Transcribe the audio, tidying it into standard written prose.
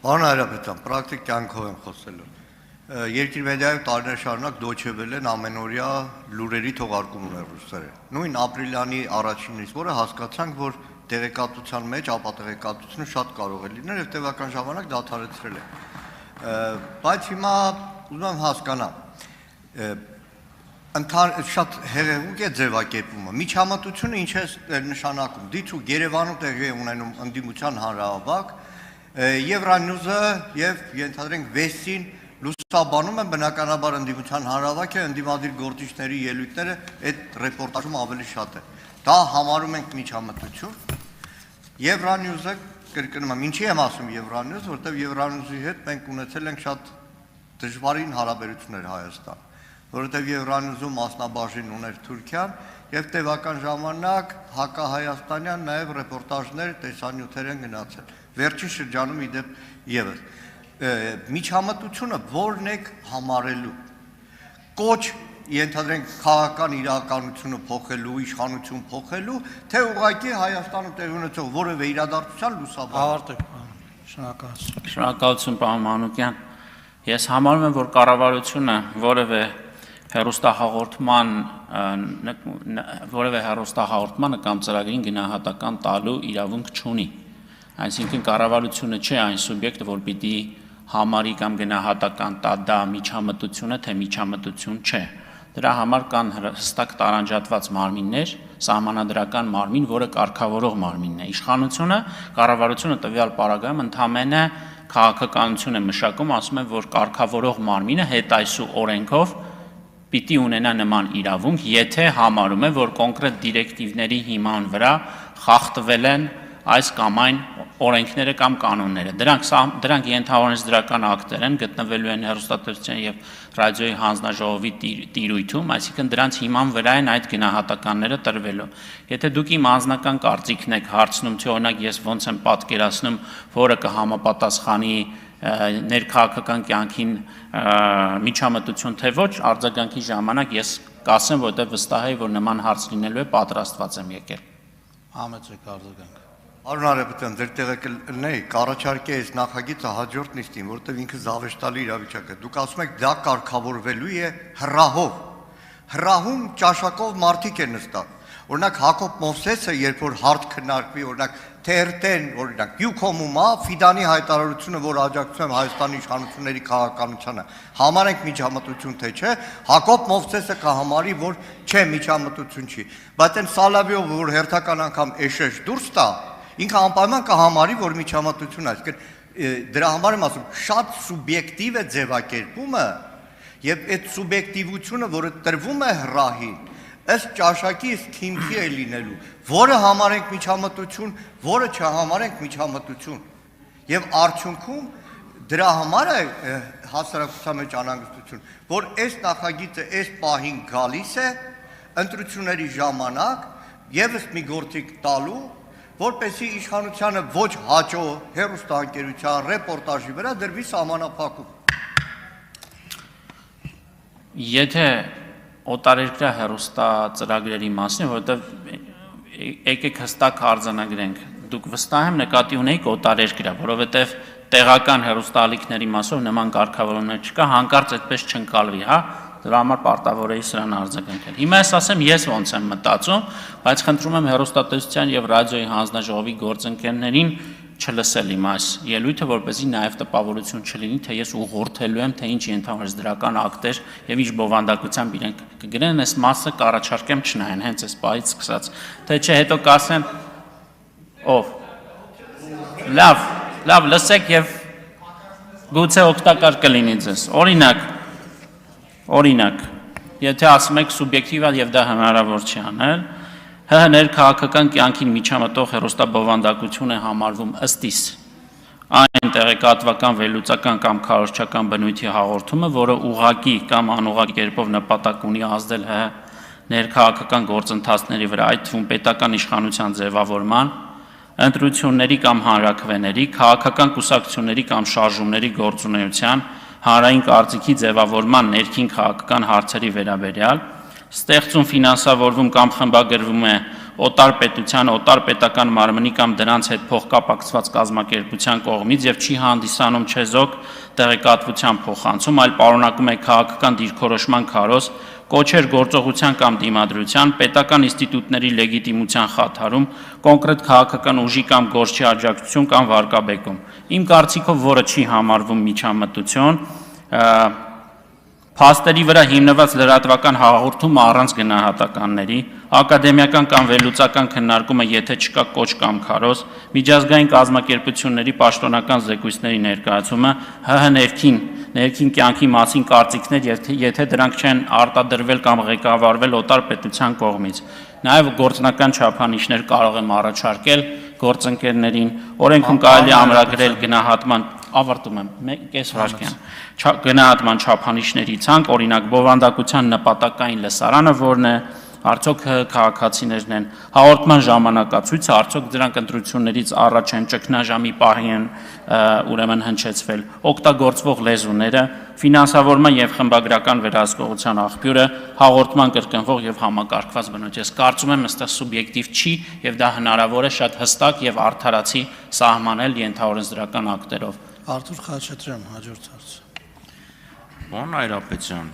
Պարոն Հայրապետյան, պրակտիկ կյանքով եմ խոսելու։ Երկիր մեդիայում տարիներ շարունակ Դոյչե Վելեն ամենօրյա լուրերի թողարկում ուներ ռուսերեն։ Նույն ապրիլյանի առաջինից, որը հասկացանք, որ տեղեկատվության մեջ ապատեղեկատվությունը շատ կարող է լինել եւ տևական ժամանակ դադարեցրել է։ Բայց հիմա ուզում եմ հասկանամ, շատ հեղեղուկ է ձևակերպումը։ Միջամտությունը ինչ է նշանակում։ Դիցուք Երևանում տեղի է ունենում ընդդիմության հանրահավաք, Евроньюզը եւ ենթադրենք Վեսին լուսաբանում են բնականաբար ընդդիմության հանրահավաքը, ընդդիմադիր գործիչների ելույթները այդ ռեպորտաժում ավելի շատ է։ Դա համարում ենք միջամտություն։ Евроньюզը կրկնում եմ, ինչի եմ ասում Евроньюզ, որտեղ Евроньюզի հետ մենք ունեցել ենք շատ դժվարին հարաբերություններ Հայաստան, որովհետև Евроньюզում մասնաբաժին ուներ Թուրքիան եւ տևական ժամանակ հակահայաստանյան նաեւ ռեպորտաժներ տեսանյութեր են գնացել։ Վերջին շրջանում իդեպ եւս միջամտությունը որն եք համարելու կոչ ենթադրենք քաղաքական իրականությունը փոխելու, իշխանություն փոխելու, թե ուղղակի Հայաստանում տեղի ունեցող որևէ իրադարձության լուսաբանում։ Շնորհակալություն պարոն Մանուկյան։ Ես համարում եմ, որ կառավարությունը որևէ հեռուստահաղորդմանը կամ ծրագրին գնահատական տալու իրավունք չունի։ Այսինքն կառավարությունը չէ այն սուբյեկտը, որ պիտի համարի կամ գնահատական տա դա միջամտություն է, թե միջամտություն չէ։ Դրա համար կան հստակ տարանջատված մարմիններ, սահմանադրական մարմին, որը կարգավորող մարմինն է։ Իշխանությունը, կառավարությունը տվյալ պարագայում ընդամենը քաղաքականություն է մշակում, ասում է, որ կարգավորող մարմինը հետայսու օրենքով պիտի ունենա նման իրավունք, եթե համարում է, որ կոնկրետ դիրեկտիվների հիման վրա խախտվել են այս կամ այն օրենքները կամ կանոնները։ Դրանք ենթահորինսդրական ակտեր են, գտնվելու են հեռուստատեսության եւ ռադիոյի հանձնաժողովի տիրույթում, այսինքն դրանց հիման վրա են այդ գնահատականները տրվելու։ Եթե դուք իմ անձնական կարծիքն եք հարցնում, թե օրինակ ես ոնց եմ պատկերացնում, որը կհամապատասխանի ներքաղաքական կյանքին միջամտություն թե ոչ, արձագանքի ժամանակ ես կասեմ, որտեղ վստահ եմ, որ նման հարց լինելու է, պատրաստված եմ եկել։ Համեցեք արձագանք։ Պարոն Հայրապետյան, ձեր տեղեկությունների կառաջարկի այս նախագիծը հաջորդ նիստին, որտեղ ինքը զավեշտալի իրավիճակ է։ Դուք ասում եք դա կարգավորվելու է հրահով։ Հրահում ճաշակով մարդիկ են նստած։ Օրինակ Հակոբ Մովսեսը, երբ որ հարց քննարկվի, օրինակ TRT-ն, օրինակ Յուքոմում է Ֆիդանի հայտարարությունը, որ աջակցում եմ Հայաստանի իշխանությունների քաղաքականությանը, համարենք միջամտություն թե չէ, Հակոբ Մովսեսը կհամարի, որ չէ, միջամտություն չի։ Բայց այն Սալավիով, որ հերթական անգամ էշեշ դուրս տա, ինքը անպայման կհամարի, որ միջամտություն է։ Այսինքն դրա համար եմ ասում, շատ սուբյեկտիվ է ձևակերպումը, եւ այդ սուբյեկտիվությունը, որը տրվում է հրահին, ըստ ճաշակի թիմքի է լինելու, որը համարենք միջամտություն, որը չհամարենք միջամտություն։ Եվ արդյունքում դրա համար է հասարակության մեջ անհանգստություն, որ այս նախագիծը այս պահին գալիս է ընտրությունների ժամանակ եւս մի գործիք տալու, որպեսզի իշխանությանը ոչ հաճո հեռուստաընկերության ռեպորտաժի վրա դրվի սահմանափակում։ Եթե օտարերկրյա հեռուստածրագրերի մասին, որովհետև եկեք հստակ արձանագրենք, դուք վստահ եմ նկատի ունեիք օտարերկրյա, որովհետև տեղական հեռուստաալիքների մասով նման կարգավորումներ չկա, հանկարծ այդպես չընկալվի, հա, դրա համար պարտավոր էի սրան արձագանքել։ Հիմա ես ասեմ ես ոնց եմ մտածում, բայց խնդրում եմ հեռուստատեսության եւ ռադիոյի հանձնաժողովի գործընկերներին չլսել իմ այս ելույթը, որպեսզի նաև տպավորություն չլինի, թե ես ուղղորդելու եմ, թե ինչ ենթահորինսդրական ակտեր եւ ինչ բովանդակությամբ իրենք կգրեն, այս մասը կառաջարկեմ չնայեն, հենց այս պահից սկսած, թե չէ հետո կասեն ով։ Լավ, լսեք եւ գուցե օգտակար կլինի ձեզ։ Օրինակ, եթե ասում եք սուբյեկտիվ է եւ դա հնարավոր չի անել, ՀՀ ներքաղաքական կյանքին միջամտող հեռուստաբովանդակություն է համարվում ըստ իս այն տեղեկատվական, վերլուծական կամ քարոզչական բնույթի հաղորդումը, որը ուղղակի կամ անուղղակի կերպով նպատակ ունի ազդել ՀՀ ներքաղաքական գործընթացների վրա, այդ թվում պետական իշխանության ձևավորման, ընտրությունների կամ հանրաքվեների, քաղաքական կուսակցությունների կամ շարժումների գործունեության, հանրային կարծիքի ձևավորման ներքին քաղաքական հարցերի վերաբերյալ, ստեղծում, ֆինանսավորվում կամ խմբագրվում է օտար պետության, օտար պետական մարմնի կամ դրանց հետ փոխկապակցված կազմակերպության կողմից եւ չի հանդիսանում չեզոք տեղեկատվության փոխանցում, այլ պարունակում է քաղաքական դիրքորոշման քարոզ, կոչեր գործողության կամ դիմադրության, պետական ինստիտուտների լեգիտիմության խաթարում, կոնկրետ քաղաքական ուժի կամ գործչի աջակցություն կամ վարկաբեկում։ Իմ կարծիքով, որը չի համարվում միջամտություն, փաստերի վրա հիմնված լրատվական հաղորդումը առանց գնահատականների, ակադեմիական կամ վերլուծական քննարկումը, եթե չկա կոչ կամ քարոզ, միջազգային կազմակերպությունների պաշտոնական զեկույցների ներկայացումը, ՀՀ ներքին կյանքի մասին կարծիքներ, եթե դրանք չեն արտադրվել կամ ղեկավարվել օտար պետության կողմից։ Նաև գործնական չափանիշներ կարող եմ առաջարկել գործընկերներին, օրենքում կարելի է ամրագրել գնահատման ավարտում եմ, կես վայրկյան, գնահատման չափանիշների ցանկ, օրինակ բովանդակության նպատակային լսարանը որն է, արդյոք քաղաքացիներն են, հաղորդման ժամանակացույցը, արդյոք դրանք ընտրություններից առաջ են ճգնաժամի պահի են ուրեմն հնչեցվել, օգտագործվող լեզուները, ֆինանսավորման եւ խմբագրական վերահսկողության աղբյուրը, հաղորդման կրկնվող եւ համակարգված բնույթ։ Ես կարծում եմ, ըստ սուբյեկտիվ չի եւ դա հնարավոր է շատ հստակ եւ արդարացի սահմանել ենթաօրենսդրական ակտերով։ Արթուր Խաչատրյան, հաջորդ հարցը։ Պարոն Այրապետյան,